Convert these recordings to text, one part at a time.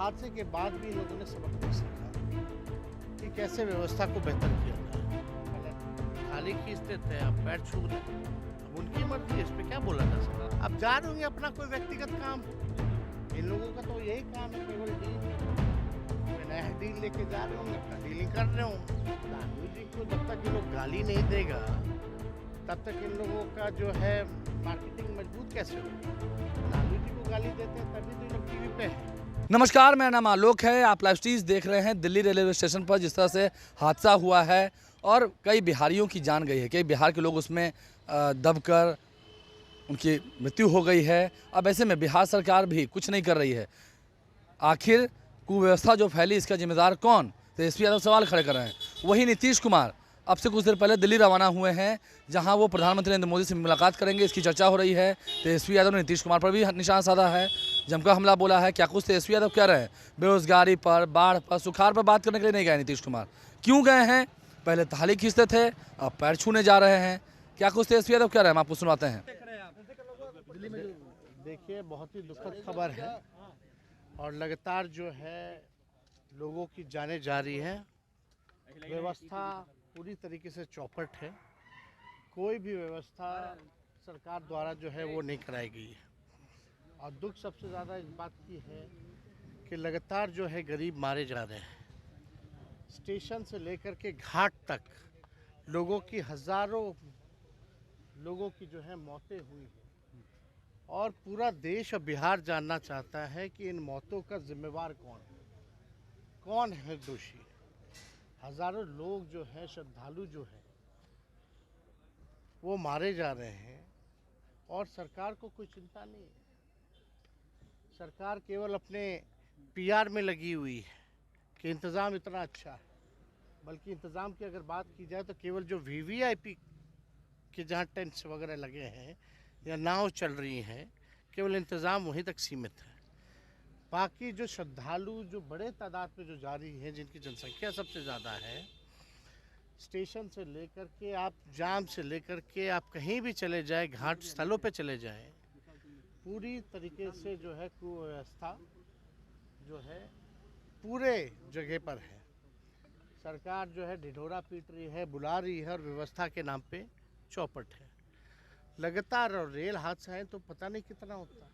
हादसे के बाद भी लोगों ने सबक नहीं सीखा कि कैसे व्यवस्था को बेहतर किया जाए। पहले थाली खींचते थे, अब पैर छू रहे हैं। अब उनकी मर्जी है, इस पे क्या बोला जा सकता। अब जा रहे होंगे अपना कोई व्यक्तिगत काम, इन लोगों का तो यही काम है, केवल डील। कोई नया डील लेके जा रहे होंगे, अपना डीलिंग कर रहे होंगे। लालू जी को जब तक ये लोग गाली नहीं देगा तब तक इन लोगों का जो है मार्केटिंग मजबूत कैसे होगी। लालू जी को गाली देते हैं तभी तो ये लोग टीवी पे है। नमस्कार, मेरा नाम आलोक है। आप लाइव स्ट्रीज देख रहे हैं। दिल्ली रेलवे स्टेशन पर जिस तरह से हादसा हुआ है और कई बिहारियों की जान गई है, कई बिहार के लोग उसमें दबकर उनकी मृत्यु हो गई है। अब ऐसे में बिहार सरकार भी कुछ नहीं कर रही है। आखिर कुव्यवस्था जो फैली, इसका जिम्मेदार कौन? तेजस्वी यादव सवाल खड़े कर रहे हैं। वहीं नीतीश कुमार अब से कुछ देर पहले दिल्ली रवाना हुए हैं, जहां वो प्रधानमंत्री नरेंद्र मोदी से मुलाकात करेंगे। इसकी चर्चा हो रही है। तेजस्वी यादव ने नीतीश कुमार पर भी निशाना साधा है, जमकर हमला बोला है। क्या कुछ तेजस्वी यादव कह रहे हैं? बेरोजगारी पर, बाढ़ पर, सुखाड़ पर बात करने के लिए नहीं गए नीतीश कुमार। क्यों गए हैं? पहले थाली खींचते थे, अब पैर छूने जा रहे हैं। क्या कुछ तेजस्वी यादव कह रहे हैं, हम आपको सुनाते हैं। देखिए, बहुत ही दुखद खबर है और लगातार जो है लोगों की जाने जा रही है। व्यवस्था पूरी तरीके से चौपट है। कोई भी व्यवस्था सरकार द्वारा जो है वो नहीं कराई गई है। और दुख सबसे ज़्यादा इस बात की है कि लगातार जो है गरीब मारे जा रहे हैं। स्टेशन से लेकर के घाट तक लोगों की हज़ारों लोगों की जो है मौतें हुई हैं। और पूरा देश और बिहार जानना चाहता है कि इन मौतों का जिम्मेवार कौन है दोषी। हज़ारों लोग जो है, श्रद्धालु जो है, वो मारे जा रहे हैं और सरकार को कोई चिंता नहीं है। सरकार केवल अपने पीआर में लगी हुई है कि इंतज़ाम इतना अच्छा है। बल्कि इंतज़ाम की अगर बात की जाए तो केवल जो वीवीआईपी के जहाँ टेंट्स वगैरह लगे हैं या नाव चल रही हैं, केवल इंतज़ाम वहीं तक सीमित है। बाकी जो श्रद्धालु जो बड़े तादाद में जो जा रही हैं, जिनकी जनसंख्या सबसे ज़्यादा है, स्टेशन से लेकर के आप जाम से लेकर के आप कहीं भी चले जाए, घाट स्थलों पे चले जाएं, पूरी तरीके से जो है कुव्यवस्था जो है पूरे जगह पर है। सरकार जो है ढिढोरा पीट रही है, बुला रही है और व्यवस्था के नाम पे चौपट है। लगातार और रेल हादसा तो पता नहीं कितना होता है।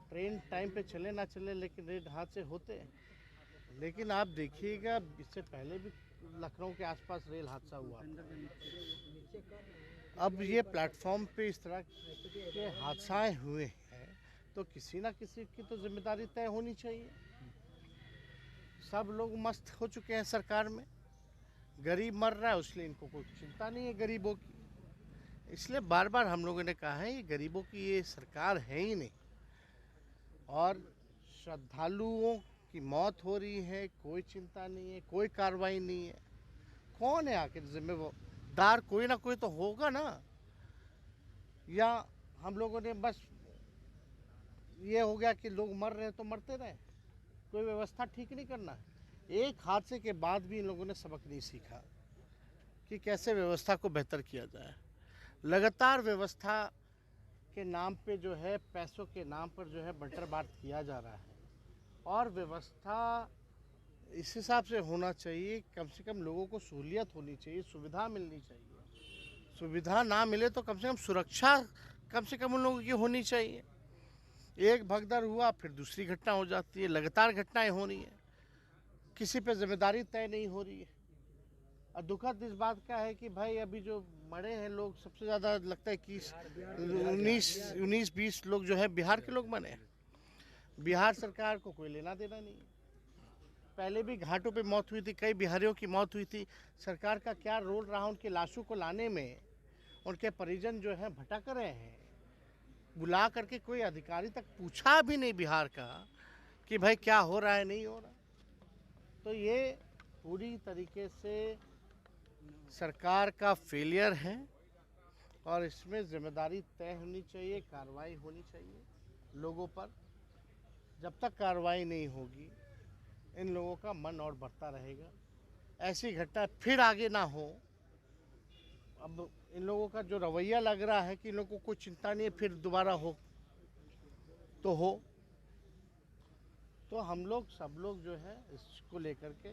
ट्रेन टाइम पे चले ना चले, लेकिन रेल हादसे होते हैं। लेकिन आप देखिएगा, इससे पहले भी लखनऊ के आसपास रेल हादसा हुआ था। अब ये प्लेटफॉर्म पे इस तरह के हादसाएं हुए हैं तो किसी ना किसी की तो जिम्मेदारी तय होनी चाहिए। सब लोग मस्त हो चुके हैं सरकार में, गरीब मर रहा है, इसलिए इनको कोई चिंता नहीं है गरीबों की। इसलिए बार बार हम लोगों ने कहा है ये गरीबों की ये सरकार है ही नहीं। और श्रद्धालुओं की मौत हो रही है, कोई चिंता नहीं है, कोई कार्रवाई नहीं है। कौन है आखिर जिम्मेदार? कोई ना कोई तो होगा ना। या हम लोगों ने बस ये हो गया कि लोग मर रहे हैं तो मरते रहे, कोई व्यवस्था ठीक नहीं करना है। एक हादसे के बाद भी इन लोगों ने सबक नहीं सीखा कि कैसे व्यवस्था को बेहतर किया जाए। लगातार व्यवस्था के नाम पे जो है, पैसों के नाम पर जो है बंटर बांट किया जा रहा है। और व्यवस्था इस हिसाब से होना चाहिए, कम से कम लोगों को सहूलियत होनी चाहिए, सुविधा मिलनी चाहिए। सुविधा ना मिले तो कम से कम सुरक्षा कम से कम उन लोगों की होनी चाहिए। एक भगदड़ हुआ फिर दूसरी घटना हो जाती है, लगातार घटनाएं हो रही हैं, किसी पे जिम्मेदारी तय नहीं हो रही है। और दुखद इस बात का है कि भाई अभी जो मरे हैं लोग, सबसे ज़्यादा लगता है कि 19-20 लोग जो है बिहार के लोग मरे हैं। बिहार सरकार को कोई लेना देना नहीं। पहले भी घाटों पे मौत हुई थी, कई बिहारियों की मौत हुई थी। सरकार का क्या रोल रहा उनके लाशों को लाने में? उनके परिजन जो है भटक रहे हैं। बुला करके कोई अधिकारी तक पूछा भी नहीं बिहार का कि भाई क्या हो रहा है, नहीं हो रहा। तो ये पूरी तरीके से सरकार का फेलियर है और इसमें जिम्मेदारी तय होनी चाहिए, कार्रवाई होनी चाहिए लोगों पर। जब तक कार्रवाई नहीं होगी इन लोगों का मन और बढ़ता रहेगा, ऐसी घटना फिर आगे ना हो। अब इन लोगों का जो रवैया लग रहा है कि इन लोगों को कोई चिंता नहीं है, फिर दोबारा हो तो हो। तो हम लोग सब लोग जो है इसको लेकर के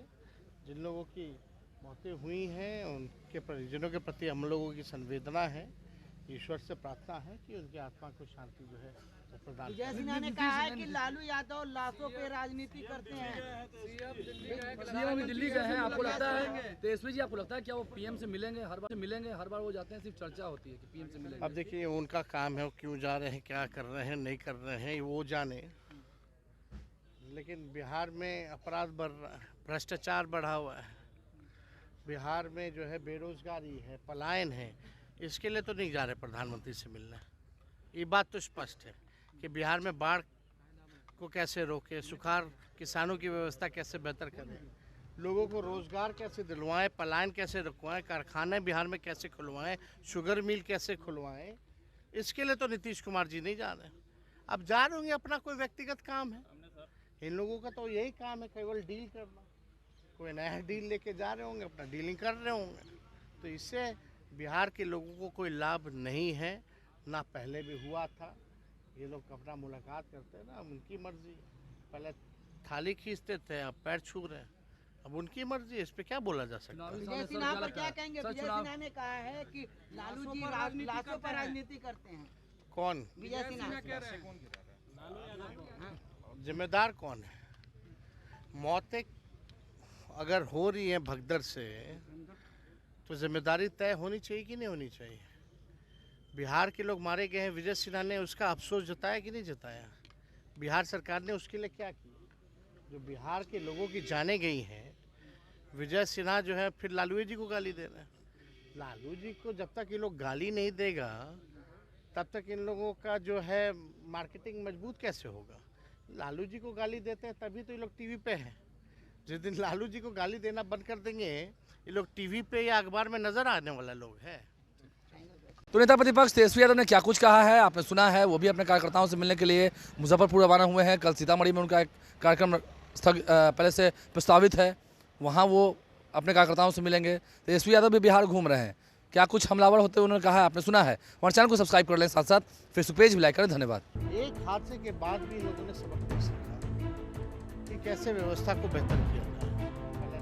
जिन लोगों की मौतें हुई हैं उनके परिजनों के प्रति हम लोगों की संवेदना है। ईश्वर से प्रार्थना है कि उनकी आत्मा को शांति जो है वो प्रदान विजय सिन्हा ने कहा है कि लालू यादव लाशों पे राजनीति करते हैं। सीएम अभी दिल्ली गए हैं, आपको लगता है तेजस्वी जी, आपको लगता है क्या वो पीएम से मिलेंगे? हर बार वो जाते हैं, सिर्फ चर्चा होती है कि पीएम से मिलेंगे। अब देखिए उनका काम है, वो क्यों जा रहे हैं, क्या कर रहे हैं, नहीं कर रहे हैं, वो जाने। लेकिन बिहार में अपराध बढ़ रहा है, भ्रष्टाचार बढ़ा हुआ है, बिहार में जो है बेरोजगारी है, पलायन है, इसके लिए तो नहीं जा रहे प्रधानमंत्री से मिलने। ये बात तो स्पष्ट है कि बिहार में बाढ़ को कैसे रोके, सुखाड़ किसानों की व्यवस्था कैसे बेहतर करें, लोगों को रोजगार कैसे दिलवाएं, पलायन कैसे रुकवाएं, कारखाने बिहार में कैसे खुलवाएं, शुगर मिल कैसे खुलवाएं, इसके लिए तो नीतीश कुमार जी नहीं जा रहे। अब जा रहे होंगे, अपना कोई व्यक्तिगत काम है, इन लोगों का तो यही काम है केवल डील करना। कोई नया डील लेके जा रहे होंगे, अपना डीलिंग कर रहे होंगे। तो इससे बिहार के लोगों को कोई लाभ नहीं है, ना पहले भी हुआ था। ये लोग अपना मुलाकात करते हैं ना, उनकी मर्जी। पहले थाली खींचते थे, अब पैर छू रहे हैं, अब उनकी मर्जी। इस पे क्या बोला जा सकता है? विजय सिन्हा पर क्या कहेंगे? विजय सिन्हा ने कहा है कि लालू जी लाशों पर राजनीति करते हैं। कौन विजय सिन्हा जिम्मेदार कौन है? मौतें अगर हो रही हैं भगदड़ से तो जिम्मेदारी तय होनी चाहिए कि नहीं होनी चाहिए? बिहार के लोग मारे गए हैं, विजय सिन्हा ने उसका अफसोस जताया कि नहीं जताया? बिहार सरकार ने उसके लिए क्या किया? जो बिहार के लोगों की जाने गई हैं, विजय सिन्हा जो है फिर लालू जी को गाली दे रहे हैं। लालू जी को जब तक ये लोग गाली नहीं देगा तब तक इन लोगों का जो है मार्केटिंग मजबूत कैसे होगा? लालू जी को गाली देते हैं तभी तो ये लोग टीवी पे हैं। जिस दिन लालू जी को गाली देना बंद कर देंगे, ये लोग टीवी पे या अखबार में नजर आने वाला लोग है। तो नेता प्रतिपक्ष तेजस्वी यादव ने क्या कुछ कहा है आपने सुना है। वो भी अपने कार्यकर्ताओं से मिलने के लिए मुजफ्फरपुर रवाना हुए हैं। कल सीतामढ़ी में उनका एक कार्यक्रम पहले से प्रस्तावित है, वहाँ वो अपने कार्यकर्ताओं से मिलेंगे। तेजस्वी यादव भी बिहार घूम रहे हैं। क्या कुछ हमलावर होते हुए उन्होंने कहा है आपने सुना है। हमारे चैनल को सब्सक्राइब कर लें, साथ साथ फेसबुक पेज भी लाइक करें। धन्यवाद। एक हादसे के बाद भी लोगों ने सबक नहीं सीखा कि कैसे व्यवस्था को बेहतर किया जाए। पहले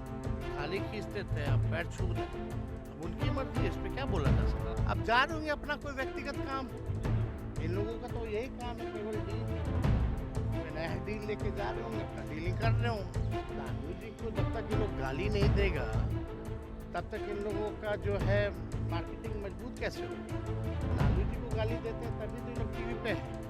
थाली खींचते थे, अब पैर छू रहे हैं, अब उनकी मर्जी। इस पे क्या बोला जा सकता है? अब जा रहे होंगे, अपना कोई व्यक्तिगत काम है, इन लोगों का तो यही काम है केवल डील। कोई नया डील लेके जा रहे होंगे, अपना डीलिंग कर रहे होंगे। लालू जी को जब तक ये लोग गाली नहीं देगा तब तक इन लोगों का जो है मार्केटिंग मजबूत कैसे होगा? लालू जी को गाली देते हैं तभी तो ये लोग टीवी पे हैं।